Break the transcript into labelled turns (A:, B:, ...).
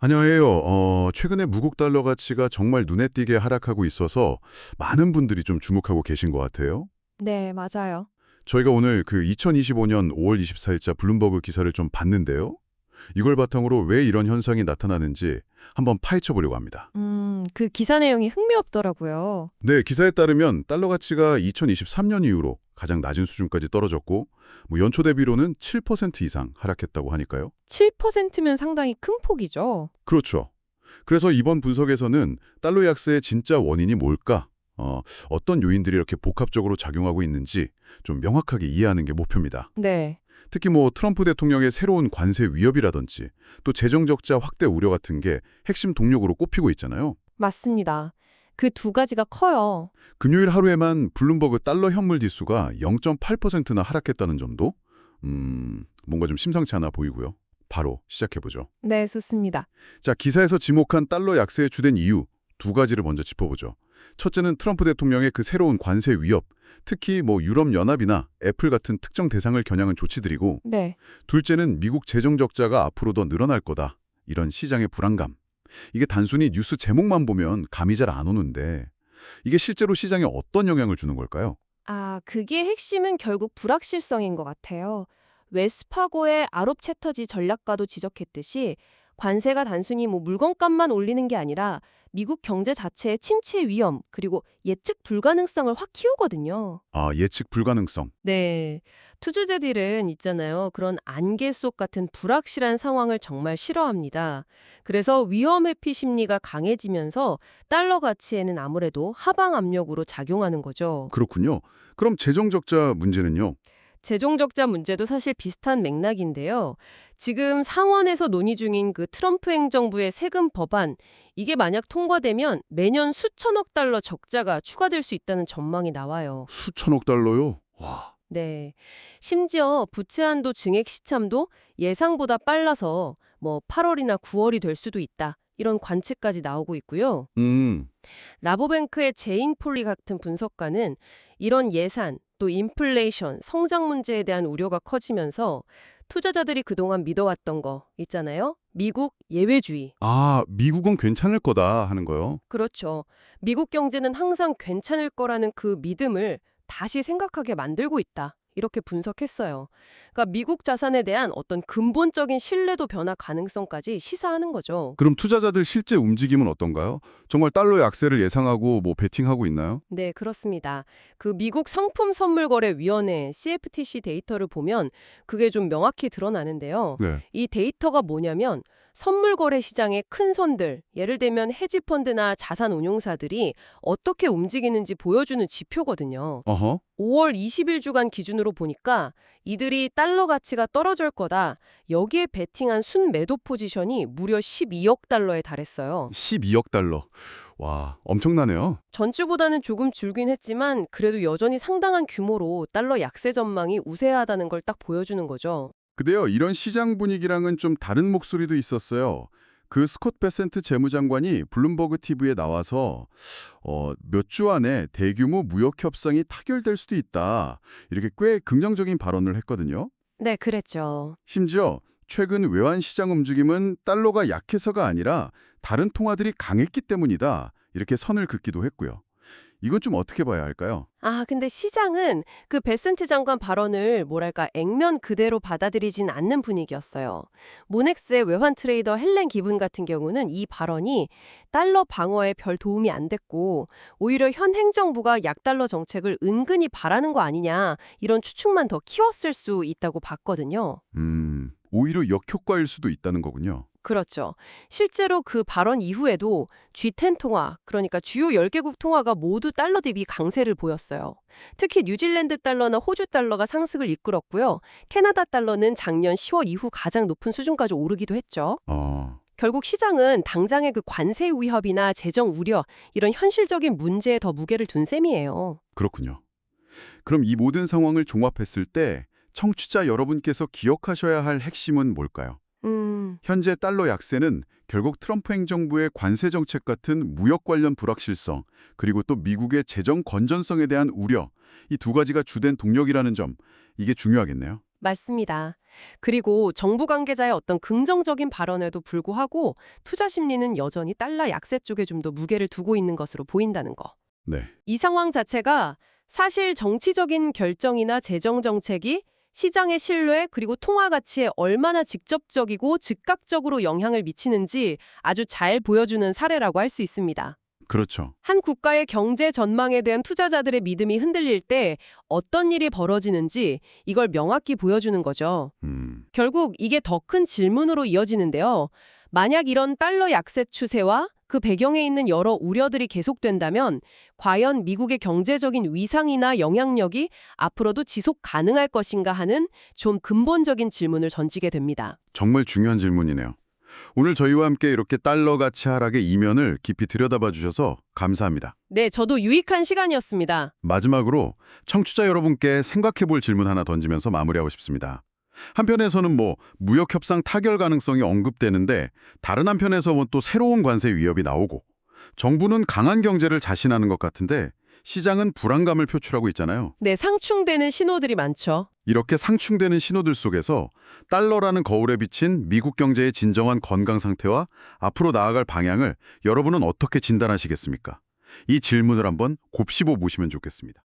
A: 안녕하세요. 최근에 무국 달러 가치가 정말 눈에 띄게 하락하고 있어서 많은 분들이 좀 주목하고 계신 것 같아요.
B: 네, 맞아요.
A: 저희가 오늘 그 2025년 5월 24일자 블룸버그 기사를 좀 봤는데요. 이걸 바탕으로 왜 이런 현상이 나타나는지 한번 파헤쳐 보려고 합니다.
B: 그 기사 내용이 흥미롭더라고요.
A: 네, 기사에 따르면 달러 가치가 2023년 이후로 가장 낮은 수준까지 떨어졌고 연초 대비로는 7% 이상 하락했다고 하니까요.
B: 7%면 상당히 큰 폭이죠.
A: 그렇죠. 그래서 이번 분석에서는 달러 약세의 진짜 원인이 뭘까? 어떤 요인들이 이렇게 복합적으로 작용하고 있는지 좀 명확하게 이해하는 게 목표입니다.
B: 네,
A: 특히 트럼프 대통령의 새로운 관세 위협이라든지 또 재정 적자 확대 우려 같은 게 핵심 동력으로 꼽히고 있잖아요.
B: 맞습니다. 그 두 가지가 커요.
A: 금요일 하루에만 블룸버그 달러 현물 지수가 0.8%나 하락했다는 점도 뭔가 좀 심상치 않아 보이고요. 바로 시작해보죠.
B: 네, 좋습니다.
A: 자, 기사에서 지목한 달러 약세의 주된 이유 두 가지를 먼저 짚어보죠. 첫째는 트럼프 대통령의 그 새로운 관세 위협, 특히 유럽연합이나 애플 같은 특정 대상을 겨냥한 조치들이고,
B: 네,
A: 둘째는 미국 재정 적자가 앞으로 더 늘어날 거다. 이런 시장의 불안감. 이게 단순히 뉴스 제목만 보면 감이 잘 안 오는데 이게 실제로 시장에 어떤 영향을 주는 걸까요?
B: 그게 핵심은 결국 불확실성인 것 같아요. 웰스파고의 아롭 채터지 전략가도 지적했듯이 관세가 단순히 물건값만 올리는 게 아니라 미국 경제 자체의 침체 위험, 그리고 예측 불가능성을 확 키우거든요.
A: 아, 예측 불가능성.
B: 네. 투자자들은 있잖아요. 그런 안개 속 같은 불확실한 상황을 정말 싫어합니다. 그래서 위험 회피 심리가 강해지면서 달러 가치에는 아무래도 하방 압력으로 작용하는 거죠.
A: 그렇군요. 그럼 재정 적자 문제는요?
B: 재정 적자 문제도 사실 비슷한 맥락인데요. 지금 상원에서 논의 중인 그 트럼프 행정부의 세금 법안, 이게 만약 통과되면 매년 수천억 달러 적자가 추가될 수 있다는 전망이 나와요.
A: 수천억 달러요? 와.
B: 네. 심지어 부채 한도 증액 시참도 예상보다 빨라서 8월이나 9월이 될 수도 있다. 이런 관측까지 나오고 있고요.
A: 음.
B: 라보뱅크의 제인 폴리 같은 분석가는 이런 예산, 또 인플레이션, 성장 문제에 대한 우려가 커지면서 투자자들이 그동안 믿어왔던 거 있잖아요. 미국 예외주의.
A: 아, 미국은 괜찮을 거다 하는 거요?
B: 그렇죠. 미국 경제는 항상 괜찮을 거라는 그 믿음을 다시 생각하게 만들고 있다. 이렇게 분석했어요. 그러니까 미국 자산에 대한 어떤 근본적인 신뢰도 변화 가능성까지 시사하는 거죠.
A: 그럼 투자자들 실제 움직임은 어떤가요? 정말 달러 약세를 예상하고 베팅하고 있나요?
B: 네, 그렇습니다. 그 미국 상품선물거래위원회 CFTC 데이터를 보면 그게 좀 명확히 드러나는데요.
A: 네.
B: 이 데이터가 뭐냐면 선물거래 시장의 큰 손들, 예를 들면 헤지펀드나 자산운용사들이 어떻게 움직이는지 보여주는 지표거든요.
A: 어허.
B: 5월 20일 주간 기준으로 보니까 이들이 달러 가치가 떨어질 거다. 여기에 베팅한 순매도 포지션이 무려 12억 달러에 달했어요.
A: 12억 달러. 와, 엄청나네요.
B: 전주보다는 조금 줄긴 했지만 그래도 여전히 상당한 규모로 달러 약세 전망이 우세하다는 걸 딱 보여주는 거죠.
A: 근데요, 이런 시장 분위기랑은 좀 다른 목소리도 있었어요. 그 스콧 베센트 재무장관이 블룸버그 TV에 나와서 몇 주 안에 대규모 무역 협상이 타결될 수도 있다. 이렇게 꽤 긍정적인 발언을 했거든요.
B: 네, 그랬죠.
A: 심지어 최근 외환 시장 움직임은 달러가 약해서가 아니라 다른 통화들이 강했기 때문이다. 이렇게 선을 긋기도 했고요. 이건 좀 어떻게 봐야 할까요?
B: 근데 시장은 그 베센트 장관 발언을 뭐랄까 액면 그대로 받아들이진 않는 분위기였어요. 모넥스의 외환 트레이더 헬렌 기분 같은 경우는 이 발언이 달러 방어에 별 도움이 안 됐고 오히려 현 행정부가 약달러 정책을 은근히 바라는 거 아니냐 이런 추측만 더 키웠을 수 있다고 봤거든요.
A: 오히려 역효과일 수도 있다는 거군요.
B: 그렇죠. 실제로 그 발언 이후에도 G10 통화, 그러니까 주요 10개국 통화가 모두 달러 대비 강세를 보였어요. 특히 뉴질랜드 달러나 호주 달러가 상승을 이끌었고요. 캐나다 달러는 작년 10월 이후 가장 높은 수준까지 오르기도 했죠. 결국 시장은 당장의 그 관세 위협이나 재정 우려, 이런 현실적인 문제에 더 무게를 둔 셈이에요.
A: 그렇군요. 그럼 이 모든 상황을 종합했을 때 청취자 여러분께서 기억하셔야 할 핵심은 뭘까요? 현재 달러 약세는 결국 트럼프 행정부의 관세 정책 같은 무역 관련 불확실성, 그리고 또 미국의 재정 건전성에 대한 우려, 이 두 가지가 주된 동력이라는 점, 이게 중요하겠네요.
B: 맞습니다. 그리고 정부 관계자의 어떤 긍정적인 발언에도 불구하고 투자 심리는 여전히 달러 약세 쪽에 좀 더 무게를 두고 있는 것으로 보인다는 거.
A: 네.
B: 이 상황 자체가 사실 정치적인 결정이나 재정 정책이 시장의 신뢰 그리고 통화 가치에 얼마나 직접적이고 즉각적으로 영향을 미치는지 아주 잘 보여주는 사례라고 할 수 있습니다.
A: 그렇죠.
B: 한 국가의 경제 전망에 대한 투자자들의 믿음이 흔들릴 때 어떤 일이 벌어지는지 이걸 명확히 보여주는 거죠. 결국 이게 더 큰 질문으로 이어지는데요. 만약 이런 달러 약세 추세와 그 배경에 있는 여러 우려들이 계속된다면 과연 미국의 경제적인 위상이나 영향력이 앞으로도 지속 가능할 것인가 하는 좀 근본적인 질문을 던지게 됩니다.
A: 정말 중요한 질문이네요. 오늘 저희와 함께 이렇게 달러 가치 하락의 이면을 깊이 들여다봐 주셔서 감사합니다.
B: 네, 저도 유익한 시간이었습니다.
A: 마지막으로 청취자 여러분께 생각해 볼 질문 하나 던지면서 마무리하고 싶습니다. 한편에서는 무역 협상 타결 가능성이 언급되는데 다른 한편에서 또 새로운 관세 위협이 나오고 정부는 강한 경제를 자신하는 것 같은데 시장은 불안감을 표출하고 있잖아요.
B: 네, 상충되는 신호들이 많죠.
A: 이렇게 상충되는 신호들 속에서 달러라는 거울에 비친 미국 경제의 진정한 건강 상태와 앞으로 나아갈 방향을 여러분은 어떻게 진단하시겠습니까? 이 질문을 한번 곱씹어 보시면 좋겠습니다.